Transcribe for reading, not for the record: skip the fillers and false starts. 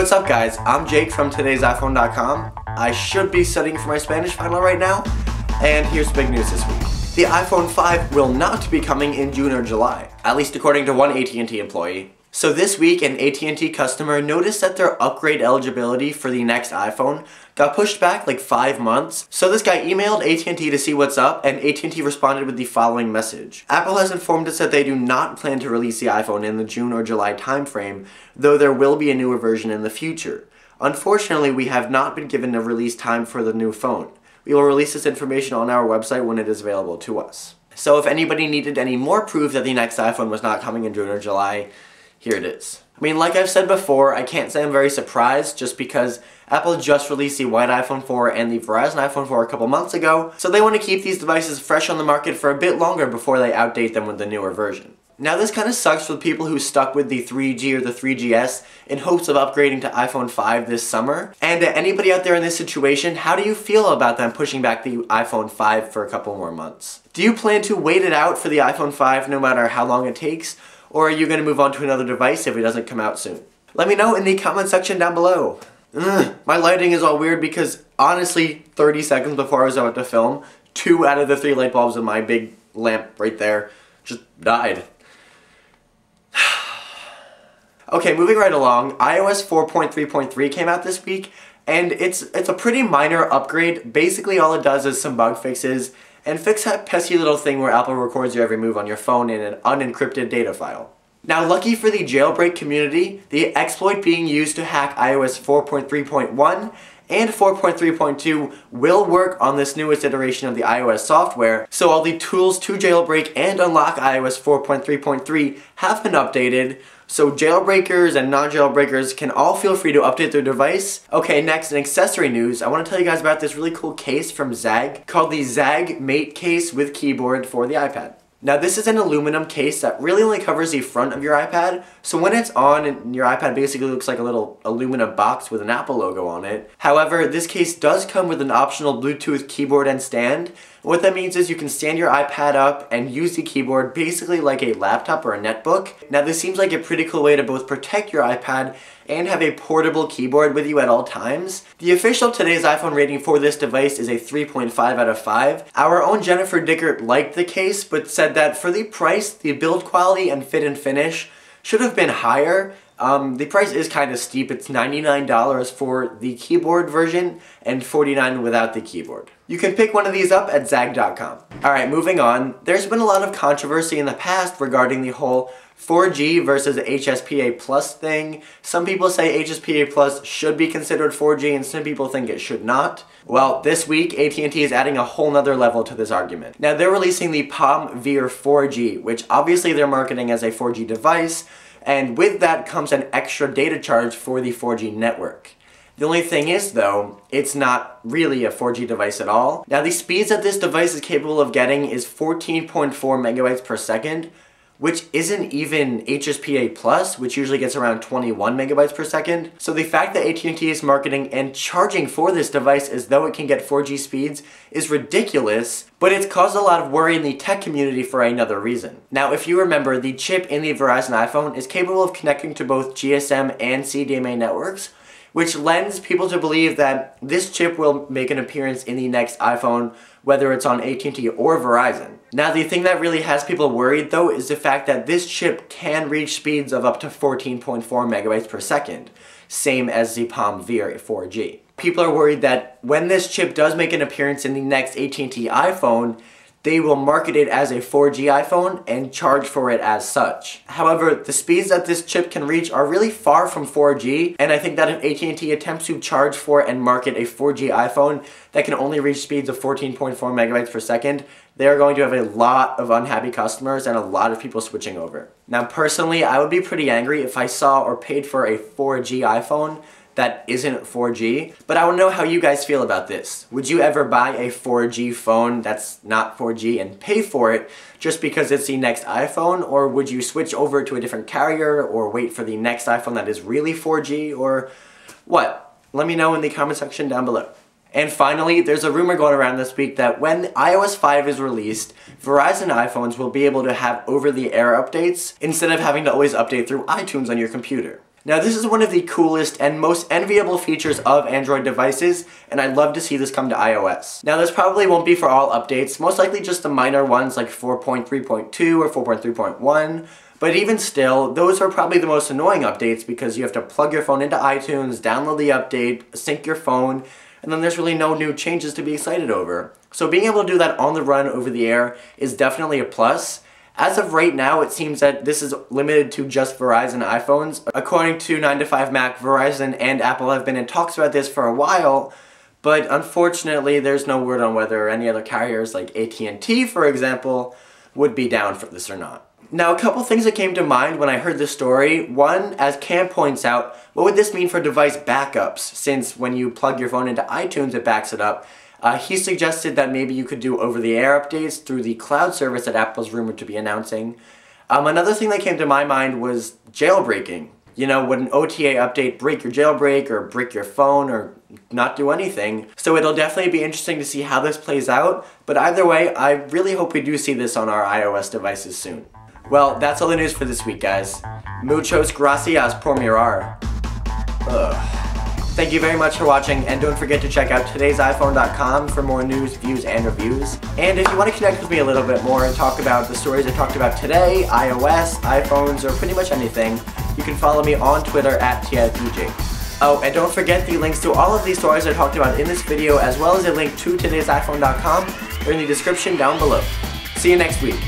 what's up guys, I'm Jake from TodaysiPhone.com. I should be studying for my Spanish final right now, and here's big news this week. The iPhone 5 will not be coming in June or July, at least according to one AT&T employee. So this week, an AT&T customer noticed that their upgrade eligibility for the next iPhone got pushed back like 5 months. So this guy emailed AT&T to see what's up, and AT&T responded with the following message. Apple has informed us that they do not plan to release the iPhone in the June or July timeframe, though there will be a newer version in the future. Unfortunately, we have not been given a release time for the new phone. We will release this information on our website when it is available to us. So if anybody needed any more proof that the next iPhone was not coming in June or July, here it is. I mean, like I've said before, I can't say I'm very surprised just because Apple just released the white iPhone 4 and the Verizon iPhone 4 a couple months ago, so they want to keep these devices fresh on the market for a bit longer before they outdate them with the newer version. Now this kind of sucks for the people who stuck with the 3G or the 3GS in hopes of upgrading to iPhone 5 this summer. And anybody out there in this situation, how do you feel about them pushing back the iPhone 5 for a couple more months? Do you plan to wait it out for the iPhone 5 no matter how long it takes? Or are you going to move on to another device if it doesn't come out soon? Let me know in the comment section down below. My lighting is all weird because honestly, 30 seconds before I was about to film, 2 out of the 3 light bulbs in my big lamp right there just died. Okay, moving right along, iOS 4.3.3 came out this week, and it's a pretty minor upgrade. Basically all it does is some bug fixes, and fix that pesky little thing where Apple records your every move on your phone in an unencrypted data file. Now lucky for the jailbreak community, the exploit being used to hack iOS 4.3.1 and 4.3.2 will work on this newest iteration of the iOS software, so all the tools to jailbreak and unlock iOS 4.3.3 have been updated, so jailbreakers and non-jailbreakers can all feel free to update their device. Okay, next in accessory news, I want to tell you guys about this really cool case from Zag called the Zag Mate case with keyboard for the iPad. Now this is an aluminum case that really only covers the front of your iPad, so when it's on, your iPad basically looks like a little aluminum box with an Apple logo on it. However, this case does come with an optional Bluetooth keyboard and stand. What that means is you can stand your iPad up and use the keyboard basically like a laptop or a netbook. Now this seems like a pretty cool way to both protect your iPad and have a portable keyboard with you at all times. The official Today's iPhone rating for this device is a 3.5 out of 5. Our own Jennifer Dickert liked the case, but said that for the price, the build quality and fit and finish should have been higher. The price is kind of steep. It's $99 for the keyboard version and $49 without the keyboard. You can pick one of these up at zag.com. Alright, moving on. There's been a lot of controversy in the past regarding the whole 4G versus HSPA Plus thing. Some people say HSPA Plus should be considered 4G and some people think it should not. Well, this week AT&T is adding a whole nother level to this argument. Now they're releasing the Palm Veer 4G, which obviously they're marketing as a 4G device, and with that comes an extra data charge for the 4G network. The only thing is though, it's not really a 4G device at all. Now the speeds that this device is capable of getting is 14.4 megabytes per second, which isn't even HSPA Plus, which usually gets around 21 megabytes per second. So the fact that AT&T is marketing and charging for this device as though it can get 4G speeds is ridiculous, but it's caused a lot of worry in the tech community for another reason. Now, if you remember, the chip in the Verizon iPhone is capable of connecting to both GSM and CDMA networks, which lends people to believe that this chip will make an appearance in the next iPhone, whether it's on AT&T or Verizon. Now the thing that really has people worried though is the fact that this chip can reach speeds of up to 14.4 megabytes per second, same as the Palm Veer 4G. People are worried that when this chip does make an appearance in the next AT&T iPhone, they will market it as a 4G iPhone and charge for it as such. However, the speeds that this chip can reach are really far from 4G, and I think that if AT&T attempts to charge for and market a 4G iPhone that can only reach speeds of 14.4 megabytes per second, they are going to have a lot of unhappy customers and a lot of people switching over. Now personally, I would be pretty angry if I saw or paid for a 4G iPhone that isn't 4G, but I want to know how you guys feel about this. Would you ever buy a 4G phone that's not 4G and pay for it just because it's the next iPhone, or would you switch over to a different carrier or wait for the next iPhone that is really 4G, or what? Let me know in the comment section down below. And finally, there's a rumor going around this week that when iOS 5 is released, Verizon iPhones will be able to have over-the-air updates instead of having to always update through iTunes on your computer. Now this is one of the coolest and most enviable features of Android devices, and I'd love to see this come to iOS. Now this probably won't be for all updates, most likely just the minor ones like 4.3.2 or 4.3.1, but even still, those are probably the most annoying updates because you have to plug your phone into iTunes, download the update, sync your phone, and then there's really no new changes to be excited over. So being able to do that on the run over the air is definitely a plus. As of right now, it seems that this is limited to just Verizon iPhones. According to 9to5Mac, Verizon and Apple have been in talks about this for a while, but unfortunately there's no word on whether any other carriers like AT&T, for example, would be down for this or not. Now, a couple things that came to mind when I heard this story. One, as Cam points out, what would this mean for device backups, since when you plug your phone into iTunes it backs it up? He suggested that maybe you could do over-the-air updates through the cloud service that Apple's rumored to be announcing. Another thing that came to my mind was jailbreaking. You know, would an OTA update break your jailbreak or break your phone or not do anything? So it'll definitely be interesting to see how this plays out, but either way, I really hope we do see this on our iOS devices soon. Well, that's all the news for this week, guys. Muchos gracias por mirar. Thank you very much for watching, and don't forget to check out TodaysiPhone.com for more news, views, and reviews. And if you want to connect with me a little bit more and talk about the stories I talked about today, iOS, iPhones, or pretty much anything, you can follow me on Twitter at TodaysiPhone. Oh, and don't forget the links to all of these stories I talked about in this video, as well as a link to TodaysiPhone.com, are in the description down below. See you next week.